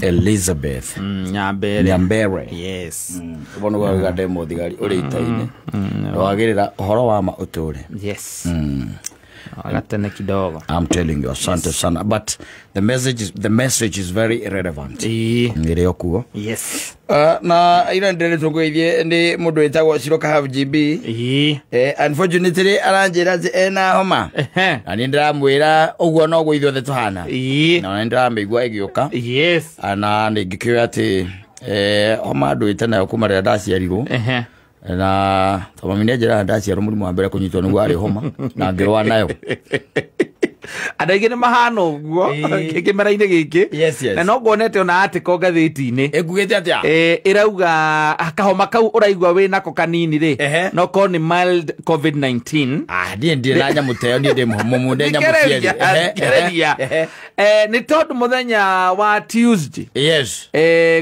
Elizabeth Nyambere. Yes. Bono wa demo thigari uri itaine. Wagirira uhoro wa ma uturi. Yes. Agatene kidogo. I'm telling you, asante sana. But the message is very irrelevant. Ngire okuo. Yes. Na ira ndele tugoithie ndi mundu etagwo Ciroka Have GB. Unfortunately aranjira ena homa. Na ni ndiramwira uguo no gwo ithuothe tuhana. Na ndiramigua igioka. Yes. Ana ngikio ati homa nduite nayo kuma rĩa ndaciarirwo. Na tamamine njira ndaciarwo mũrimũ wa mbere kunyitwo nĩguo arĩ homa na ngĩrũa nayo. Adaigene mahano uguo kikimera-ini giki. Yes. Na no ngonete ona atiko ngathiti-ini egugite atia irauga akahoma kau uraigwa we nako kanini ri no ko ni mild COVID-19. Ndie na nyamu teo ni ndi mumu ndi nyamu tieri ni tondu muthenya wa Tuesday. Yes.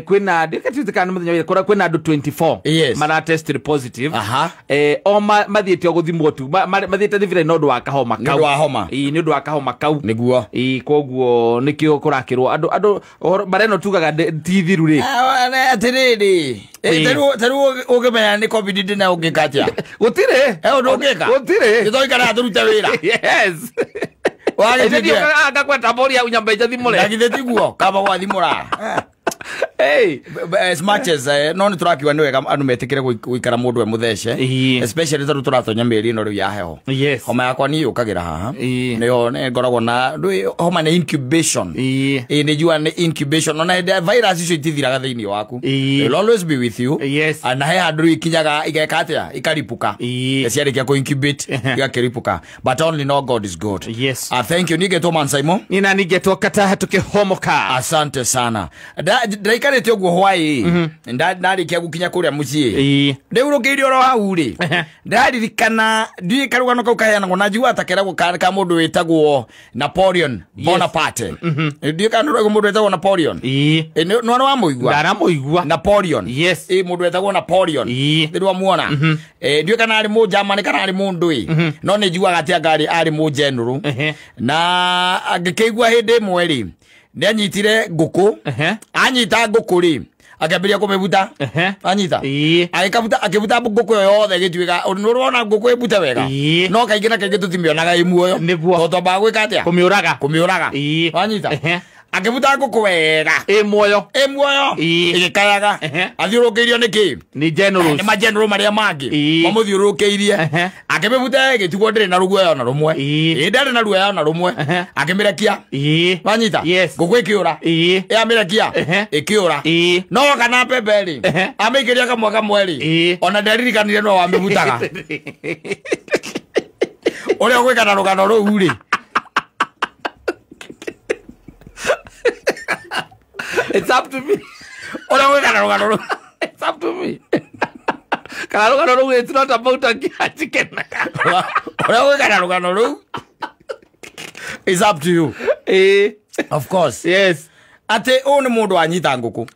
Kwina ndikatite kana muthenya wa kora kwina andu 24 mara tested positive. O mathiete oguthimwo tu mathiete thivire no ndu wa kahoma kau. Ndu wa homa. Ni ndu wa kahoma kau niguo koguo nikio kurakirwo andu bareno tugaga ti thiru ri atiriri taru ukimenya ni covid ndi na ungikatia gutire ungika gutire githoikara turute wira. Yes. Ndio akakweta boria unyambeje thimure ndagithe tiguo kaba gwa thimura. As much as no turakiwa ni wega andu metikire guikara mundu muthece, especially taru turatonya meri no riu ya heho. Homa yakwa ni yukagira haha niyo ne ngoragwo na homa ni incubation. Ni jua ni incubation no na virus icio itithiraga thiini waku. Will always be with you. And he andu ikinyaga igekatia ikaripuka ciarikia ku incubate igakiripuka, but only know God is good. Thank you. Nigetwo Man Simon nina nigetwo kataha tukihomoka. Asante sana. Ndaikarite uguo hwai ndarikia gukinya kuria mucii ndiurukiri oro hau ri ndaririkana ndikarugano kau kaheana na njigua atakera guka mundu witagwo Napoleon Bonaparte. Ndikanurego mundu witagwo Napoleon no wa muigua ndaramuigua Napoleon. Mundu witagwo Napoleon ndirwa muona ndikana ari mu German kana ari mundu no ni njigua gatia ngari ari mu general na agikeigua hindi mweri nyitire nguku anyita nguku ri akambĩrĩria kũmĩbuta anyita akĩbuta nguku yothe gĩtuĩka ũrona nguku ĩbute wega no kaingĩ na kaingĩ tũtimĩonaga ĩmuoyo tondũ gwĩka atĩa kũmĩũraga anyita akibuta nguku wega muoyo igikayaga athiũrũkĩirio nĩkĩ ni generals ni ma general maria mangi mamuthiũrũkĩirie akĩmĩbuta gĩtigwo ndĩrĩ na ruguoya na rumwe ndarĩ na ruguoya na rumwe akĩmĩrekia wanyita nguku ĩkĩũra amĩrekia ĩkĩũra no kana pepe ri amĩikĩria kamwe kamwe ona ndaririkanire no wamĩbutaga ũrĩa gwĩka na rũgano rũu ri. It's up to me. It's up to me. It's not about a chicken. It's up to you. Of course. Yes. Ate oni mundu anyita nguku.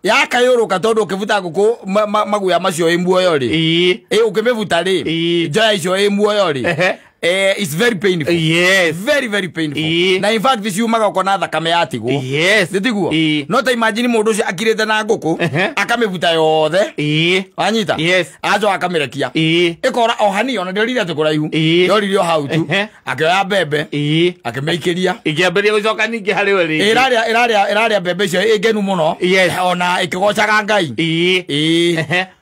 Yakayuruka tondu ukivuta nguku maguya macio imuoyo ri. Ukimivuta ri. Joya icio imuoyo ri. It's very painful. Very, very painful. Na in fact, this you maga kona thakame yatigo. Nditiguo. No ta imagine mundu ucio akirete na nguku akamivuta yothe. Wanyita. Ajo akamirekia. Ikora ohani ona ndirira tukuraihu. Yoririo hau tu. Akioya bebe. Akimeikiria. Ikiamberia gucoka ningi hari we ri. Iraria bebe icio igenu muno. Ona ikigocaga Ngai.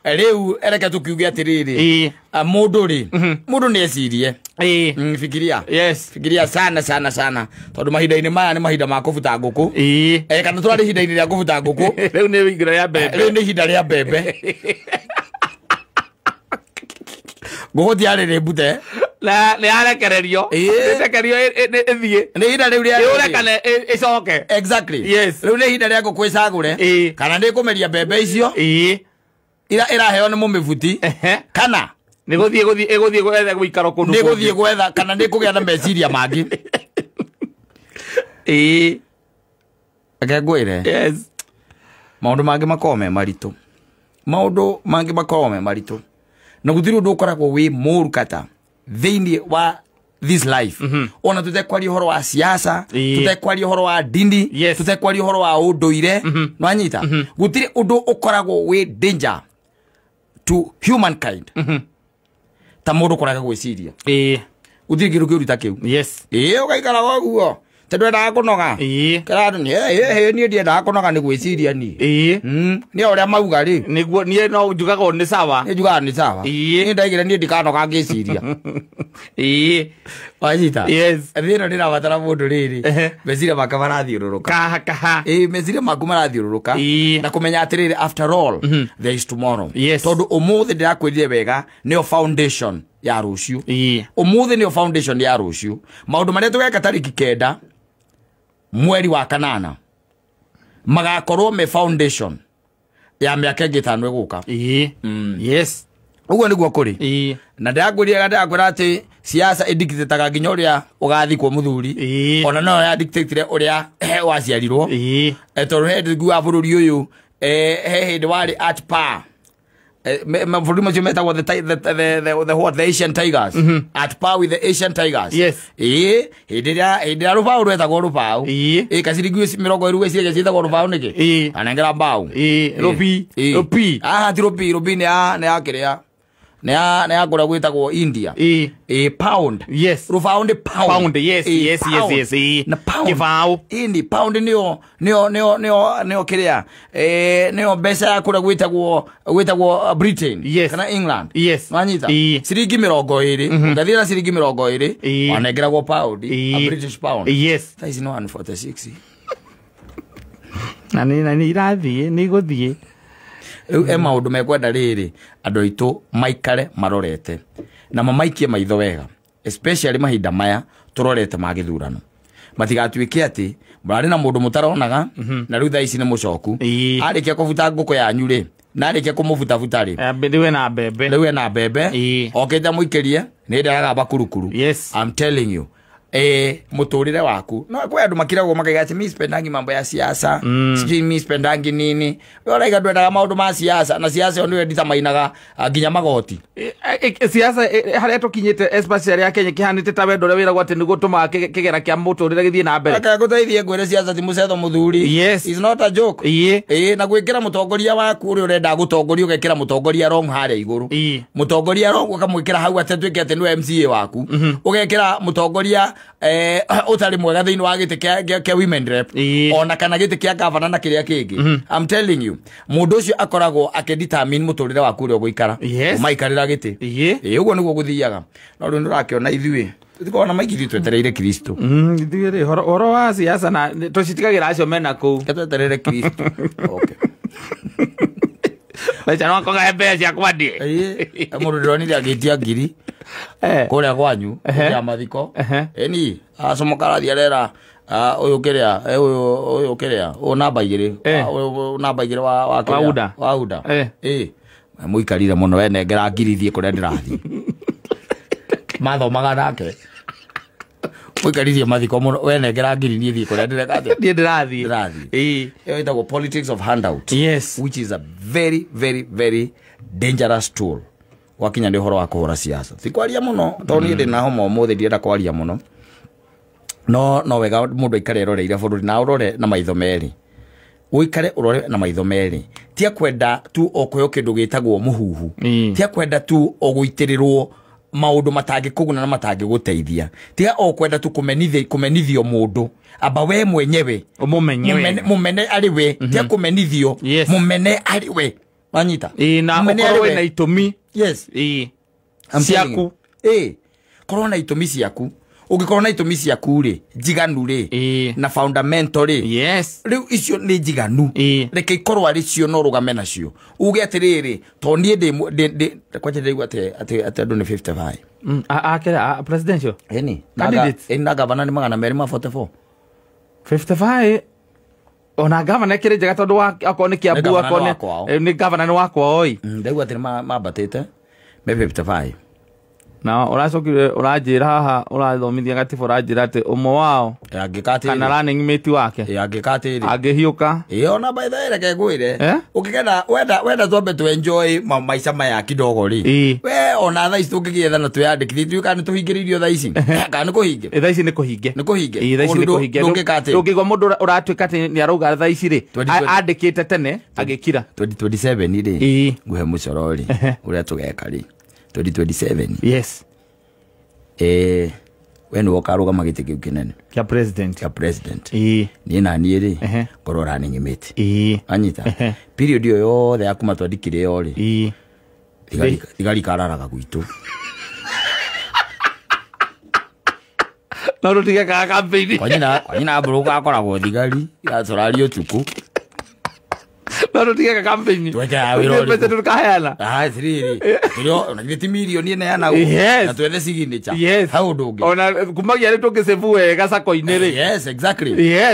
Riu ereke tukiuge atiriri. Mundu ri. Mundu ni ecirie. Fikiria. Fikiria sana. Tondu mahinda-ini maya ni mahinda ma kubuta nguku. Kana turari hinda-ini ria kubuta nguku. Riu ni hinda ria bebe. Riu ni hinda ria bebe. Nguku tiari ri bute. Ni arekererio. Ithie. Ni hinda riu ria. Yurekane icoke. Exactly. Riu ni hinda ria nguku icagure. Kana ndi kumeria bebe icio. Iraheo ni mumibuti. Kana Niguthie gwetha guikaro kundu. Niguthie gwetha kana ndikugia na meciria mangi. Akagwire. Maundu mangi makome maritu. Na guthiru ndu ukoragwo wi murukata thiini wa this life ona tutekwaria horo wa siasa tutekwaria horo wa dini tutekwaria horo wa unduire no anyita gutire undu ukoragwo we danger to humankind ta mundu koraga gwiciria gutire kindu kiruta kiu ugaikara waguo tondu endaga kunoga karadu ni ndiendaga kunoga ni gwiciria ni ni uria mauga ri niguo nie no njugaga ni sawa ni ndaigire ni ndikanoga ngiciria wajita thina ndira batara mundu riri meciria maka marathiururuka meciria maku marathiururuka na kumenya atiriri after all there is tomorrow tondu umuthi ndirakwirire wega nio foundation ya ruciu umuthi nio foundation ya ruciu maundu maria tugeka tariki 9 mweri wa kanana magakorwo me foundation ya miaka 5 iguka uguo niguo kuri na ndagwira ati siasa idictatega nginya uria ugathikwo muthuri ona no ya dictator uria waciarirwo tondu he ndiguo bururi uyu he wari at par for much meta what the Asian tigers at par with the Asian tigers idira rubao rwetagwo rubao kasiringi 20 cia cietagwo rubao niki anengera mbao rupi ti rupi ne akiria ne agora gwitagwo India pound rubao ndi pound na pound kivao indi pound nio kiria nio besa akura gwitagwo Britain kana England manyita siringi 20 ngathira siringi 20 wanengeragwo pound a British pound size no 146 nani irathie ni guthie maundu mekwenda riri andu aitu maikare marorete na mamaikie maitho wega especially mahinda maya turorete magithurano matigatuike ati murari na mundu mutaronaga na riu thaa ici ni mucoku arikia kuvuta nguko yanyu ri na arikia kumuvuta ri riu na mbembe okete muikerie ni ndaraga bakurukuru I'm telling you muturire waku no kwa andu makiragwo makaiga ati mi spendangi mambo ya siasa sijui mi spendangi nini ora iga ndwendaga maundu ma siasa na siasa ndio ndita mainaga nginya magoti siasa haria tukinyite especially ya Kenya kihanite ta wendo wira gwate ni gutuma kigera kia muturire githie na mbere aka guteithie gwire siasa ti mucetho muthuri is not a joke na gwikira mutongoria waku uri urenda gutongoria ugekira mutongoria wrong haria iguru mutongoria wrong ukamwikira hau atetwike ati ni MCA waku ugekira mutongoria utari mwega thiini wa gite kia women rep ona kana gite kia governor na kiria kingi I'm telling you mundu ucio akoragwo akedetermine muturire waku uri guikara umaikarira gite uguo niguo guthiaga no rindu rakiona ithui tukona maikiri twetereire Kristo ithui ri horo wa siasa na tucitigagira acio mena ku twetereire Kristo okay Wecha no konga hebe cia kwandi mundu ndonire agitia ngiri kuria gwanyu ya mathiko eni acomokara thiarera uyu kiria uyu kiria namba igiri wa uda muikarire muno we nengera ngiri thie kuria ndirathi mathomaga nake muikarithie mathiko muno we nengera ngiri nie thie kuria ndirathi itagwo politics of handout which is a very very very dangerous tool wakinya ndi horo wa kuhura siasa tikwaria muno toni ndi na homo mothe ndienda kwaria muno no wega mundu ikare roreire bururi na urore na maitho meri uikare urore na maitho meri tia kwenda tu okoyo kindu gitagwo muhuhu tia kwenda tu oguitirirwo maundu matangi kuguna na matangi guteithia tia okwenda tu kumenithio mundu aba we mwenyewe mumene ari we tia kumenithio mumene ari we manyita na ukorwe na itumi siaku korona itumi siaku ugikorona itumi siaku ri jiganu ri na fundamental ri riu icio ni jiganu reke ikorwa ri cio no rugame nacio uge atiriri to nie ndi kwaje ndi ate ndo ni 55 akira presidential eni candidate na governor ni magana meri ma 44 55 ona governor kire jaga tondu akone Kiambu akone ni governor wakwa oi ndegwa ati mabatete me 55 na uracokire urajira haha urathomithia gatibu urajira ati umwe wao angikatiri kana running mate wake angikatiri angihiuka ona by the way reke ngwire ukigenda wenda twambe tu enjoy maisha maya kidogo ri we ona tha ici tungigitha na tuyandikithitio kana tuhingiririo tha ici kana kuhinge tha ici ni kuhinge tha ici ni kuhinge ndungigwa mundu uratuika ati ni arauga tha ici ri andikite tene agikira 2027 ri nguhe mucoro ri uria tugeka ri 2027 yes when wokaruga magite kiu kinene kia president ni nani ri ngoro running mate anyita period yo yothe yakuma twandikire yo ri igari kararaga gwitu no rutige ka campaign kwanyina bro akoragwo thigari ya torari utuku no rutige ka campaign tweka wiro pete tukahayana thiriri turio na giti milioni ne yana na twethe signature how ndungi ona kumagia ri tungisevu wega sako inere yes exactly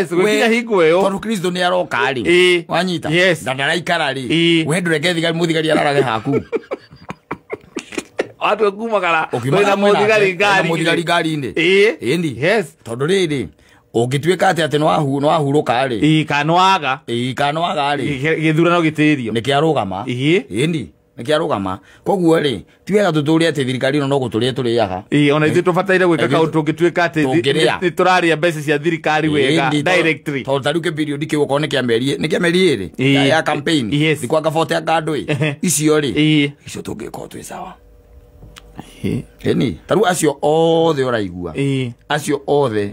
gutiga hingo yo toru Kristo ni aroka ri wanyita ndandara ikara ri we ndureke thigari muthigari ararage haku atu kumagara wena muthigari ngari inde indi tondu riri ungituika ati no wahuruka ri kanwaga ri githurano gitirio nikiarugama indi nikiarugama koguo ri tiwega tuturi ati thirikari no guturia turiaga ona ithu tubataire gwika kaundu tungituika ati ni turaria mbeca cia thirikari wega directly tondu tariuke period ki ukone kiamerie ri ya campaign thikwanga vote ngandui icio ri icio tungiko twi sawa taru acio othe uraigua acio othe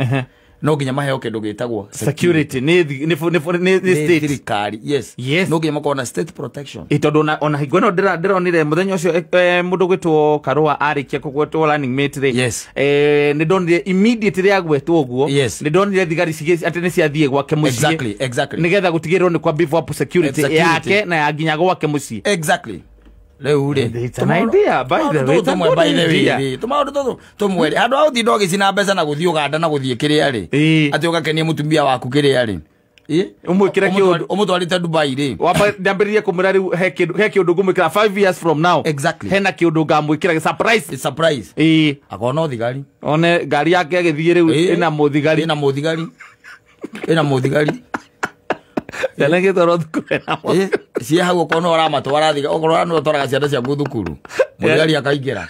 no nginya maheo kindu gitagwo security ni state thirikari yes no nginya makona state protection tondu ona hingo no ndironire muthenya ucio mundu gwitwo Karua arikia kugwetwo running mate ri ni ndonire immediately agwetwo uguo ni ndonire thigari cigi ati ni ciathie gwake mucii exactly nigetha gutigirwo ni kwa beef up security yake na ya nginya gwake mucii exactly leu ri idea by the way tumwe andu au thindo gicina mbeca na guthii Uganda na guthii kiria ri ati ugakenia mutumia waku kiria ri umwikira kiundu umutwarite Dubai ri wapa ndambiririe kumira ri he kiundu ngumwikira 5 years from now hena kiundu ngamwikira surprise akona thigari one ngari yake agithie riu ina muthigari Yanage toro thukuru na mo. Si hau kono ora matwara thiga okorwa no toraga ciana cia thukuru. Muthigari akaingera.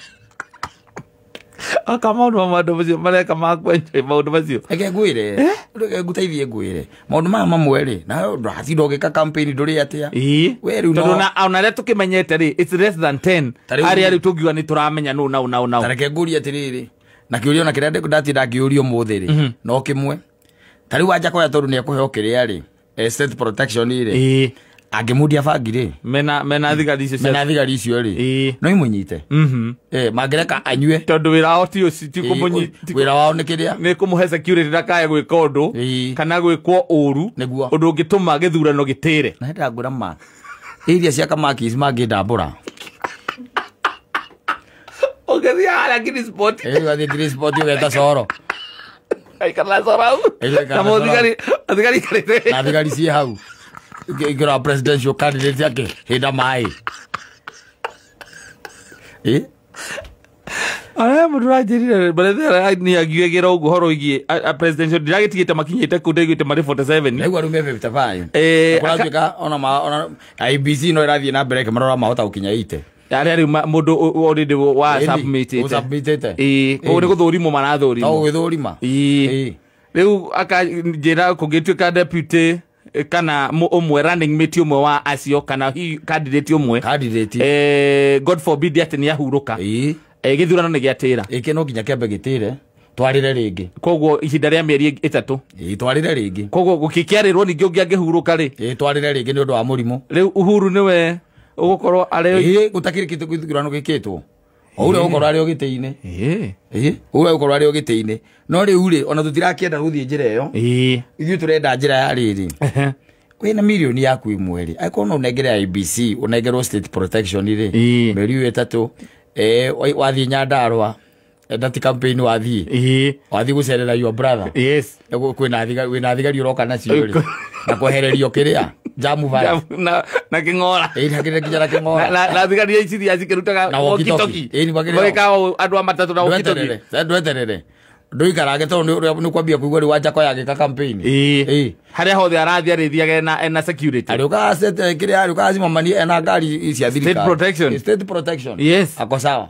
Akama ndo maundu macio mareka makwenje maundu macio. Ege ngwire. Ndege nguteithie ngwire. Maundu mama mamwe na ndathiro gika campaign nduri atia. We riu no. Ona le tukimenyete ri it's less than 10. Ari tungiwa ni turamenya no na. Tareke nguri atiriri. Na kiurio na kirende ndatinda ngiurio muthiri. No kimwe. Tari wanja kwa toru ni akuheo kiria ri. State protection ire agemudia fagire mena thigari icio ri no imunyite magereka anyue tondu wira wao ti uci kumunyiti wira wao ni kiria ni kumuhe security ndakae gwika undu kana gwikwo uru undu ngituma githurano gitire na henda ngura ma iria cia kamakis mangindambura ogeria ala kini sport gathi kini sport ugeta coro ai kana sorau na muthigari karite na thigari cie hau ngira presidential candidate yake henda mai aya mudurajirire balethe ni agiegera ugu horo igi presidential direct makinyite kude gite mari 47 negwa rume 55 akwajika ona IBC no irathie na break marora mahota ukinya ite ari mundu already wa submitted ko ni guthurimo marathurimo au guthurima riu akajira kugituika deputy kana umwe running mate umwe wa acio kana candidate umwe god forbid ati ni ahuruka githurano ni giatira iki no nginya kiambe gitire twarire ringi koguo ihinda ria mieri 3 twarire ringi koguo gukikiarirwo ningi ungiagihuruka ri twarire ringi ni undu wa murimo riu Uhuru niwe ugukorwo ari gutakiri kitu githurano gikitwo ure ukorwo ari ogiteine ure ukorwo ari ogiteine no riu ri ona tutirakienda guthie njira iyo ithu turenda njira ya riri kwina milioni yaku imweri aikono unegere IBC unegere state protection ri meri 3 wathie Nyandarua ndati campaign wathie gucerera your brother kwina thigari uroka nacio ri na kwehererio kiria jamu bara na kingora hakire kijana kingora na thigari ici thia cikirutaga walkie-talkie bagikaga andu amatatu na walkie-talkie ndweterere nduikarage tondu ni kwambia kuigwa riwanja ko yagika campaign haria hothe arathia rithiage na security ari ukasete kire ari ukazimamani ena ngari cia thirikari state protection yes ako sawa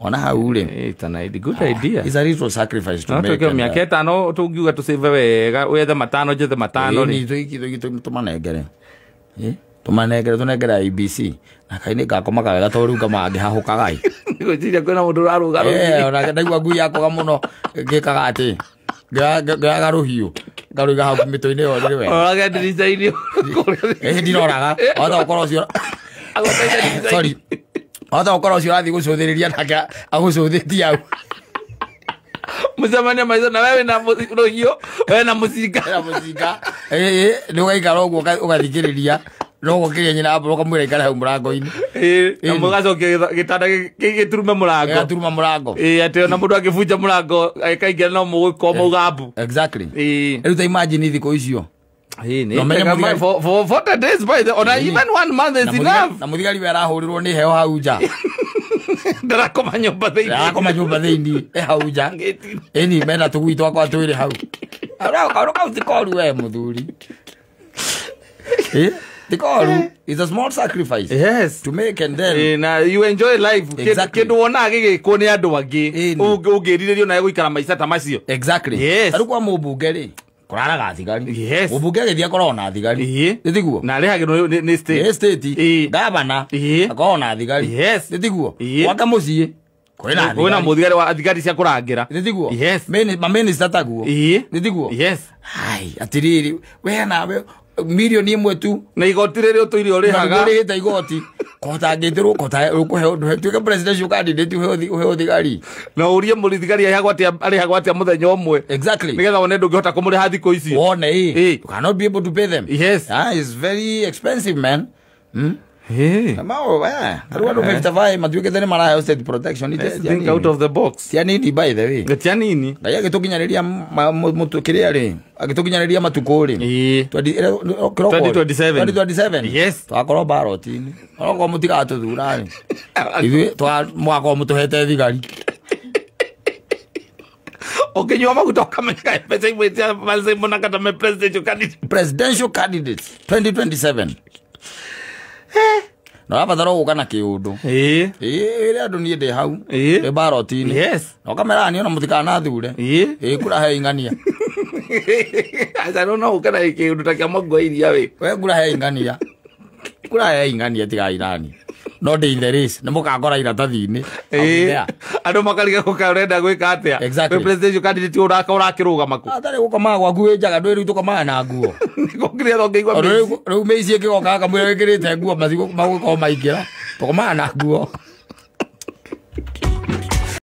ona haure it's a good idea. It's a little sacrifice to make. Tukiwa miaka 5 tungiuga tusave wega wethe matano jethe matano ni tumanengere tumanengere tunengera IBC na kaini gakomaga wega tori ngama angihahukaga ai ngociria kwina mundu uraruga ona ndaigua ngui yakoga muno ngikaga ati ngaga ruhiu ngaruga hau mitoine yo ri wega oraga ndiricaini ndinoraga otha ukorwo cio sorry otha ukorwo cio rathi gucuthiriria nake agucuthitie au mucemania maizo na wewe na ruhiu wewe na mucinga ni ugaikara uguo ugathikiriria no gukiria nyina abo ukamwira ikara hau murango-ini na mugacokia gitanda giturume murango ati ona mundu akibunja murango akaingira no mugukoma ugambu exactly riu imagine thiko icio for 40 days by the or even 1 month is enough na muthigari we arahurirwo ni heo hau nja ndarakoma nyumba thiini hau nja eni mena tugui twakwa twiri hau aroka utikoru we muthuri Tikoru is a small sacrifice. Yes. To make and then na you enjoy life. Exactly. Kindu wona gigiko ni andu angi. Ungiririo na guikara maica ta macio. Exactly. Yes. Aru kwa mubunge ri. Kuraraga thigari. Yes. Mubunge agithia korona thigari. Ndithiguo. Na rihagirwo ni state. Ni state. Gavana. Akorona thigari. Yes. Ndithiguo. Waka mucie. Kwina muthigari wa thigari cia kurangira. Ndithiguo. Yes. Ma minister taguo. Ndithiguo. Yes. Hai, atiriri. We nawe milioni imwe tu na igoti riri utuire urihaga uri hita igoti kota ngitirwo kota ukuhe tuike presidential candidate uhe thigari na urie muthigari arihagwo atia muthenya umwe exactly nigetha wone ndungihota kumuriha thiko icio wone you cannot be able to pay them. Yes. It's very expensive, man. Mao aruwa ndo 55 matuike tene mara state protection think out of the box tia nini by the way tia nini ngai agitukinyaniria mutu kiria ri agitukinyaniria matuko ri 2027 yes twakorwo barotini oroko mutiga tuthura ri ithu twa mwako mutuhete thigari okenywa maguta kameka pesa imwetia malse mbona kata me presidential candidates 2027 no abatharo guka na kiundu ire andu nie ndi hau ndi barotini yes no kamera ni ona mutikana thure kura he ingania asa no ukana kiundu ta kia mongo iria we kura he ingania tiga irani no ndi in the race ni mukangora iratathi-ini andu makariga kukarenda gwika atia exactly presidential candidate urakirugama ku atari gukoma gwaku we njaga ndwi riu tukomaga na nguo ngokire thongeigwa riu meicie kigoka kamwira wikirite nguo mathigo magukorwo maingira tukomaga na nguo